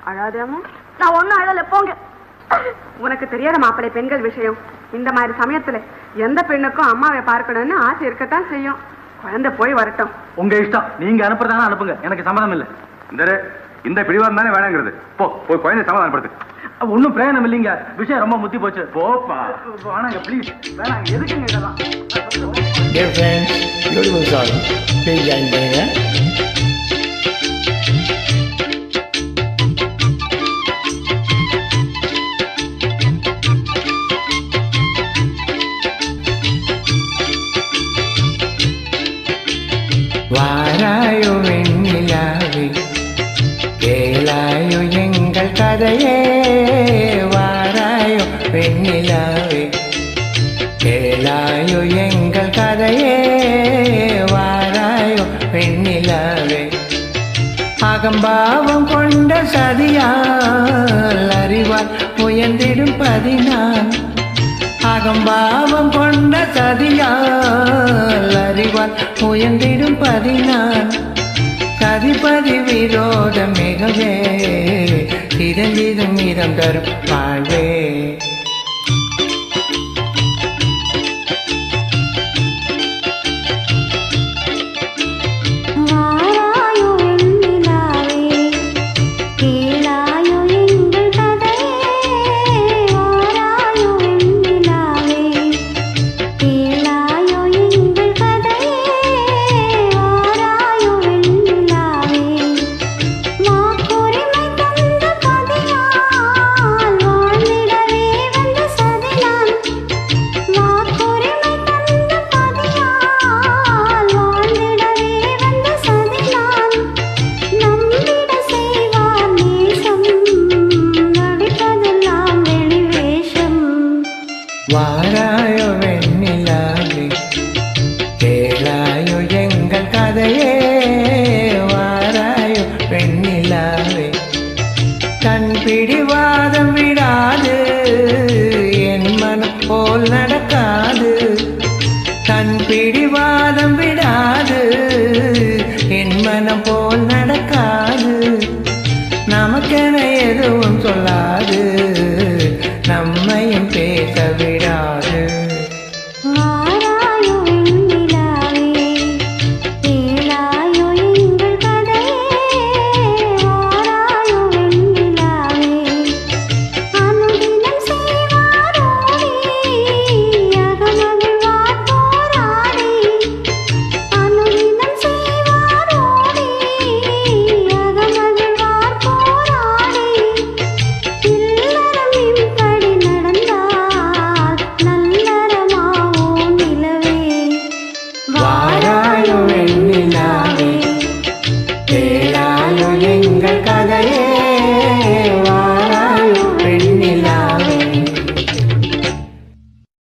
அழாதேம்மா. நான் ஒன்னும் அழல, போங்க. உனக்கு தெரியாத மாப்பிள்ளை பெண்கள் விஷயம். இந்த மாதிரி சமயத்துல எந்த பெண்ணுக்கும் அம்மாவை பார்க்கணும்னு ஆசை இருக்கத்தான் செய்யும். குழந்தை போய் வரட்டும். உங்க இஷ்டம். நீங்க அனுப்புறதான அனுப்புங்க, எனக்கு சம்மதம் இல்லை. இந்த பிடிவாதம் தானே வேணாங்கிறது. போய் குழந்தை சமாதானப்படுத்து. ஒன்னும் பிரயோஜனம் இல்லைங்க, விஷயம் ரொம்ப முத்தி போச்சு. போப்பா வேணாங்க, ப்ளீஸ் வேணாங்க. எதுக்குங்க இதெல்லாம்? Dear friends, beautiful song. Please join பண்ணுங்க. வாராயோ வெண்ணிலாவே, கேளாயோ எங்கள் கதையே. வாராயோ வெண்ணிலாவே, கேளாயோ எங்கள் கதையே. வாராயோ வெண்ணிலாவே, அகம்பாவம் கொண்ட சதியால் அறிவால் உயர்ந்திடும் பதினான். அகம்பாவம் கொண்ட சதியால் அறிவால் உயர்ந்திடும் பதினான். கதிபதி விரோத மிகவே திறந்திடும் இடம் தரும் வாழ்வே. வாராயோ வெண்ணிலாவே, கேளாயோ எங்கள் கதையே. வாராயோ வெண்ணிலாவே, தன் பிடிவாதம் விடாது, என் மனம் போல் நடக்காது. தன் பிடிவாதம் விடாது, என் மனம் போல் நடக்காது. நமக்கென எதுவும் சொல்லாது.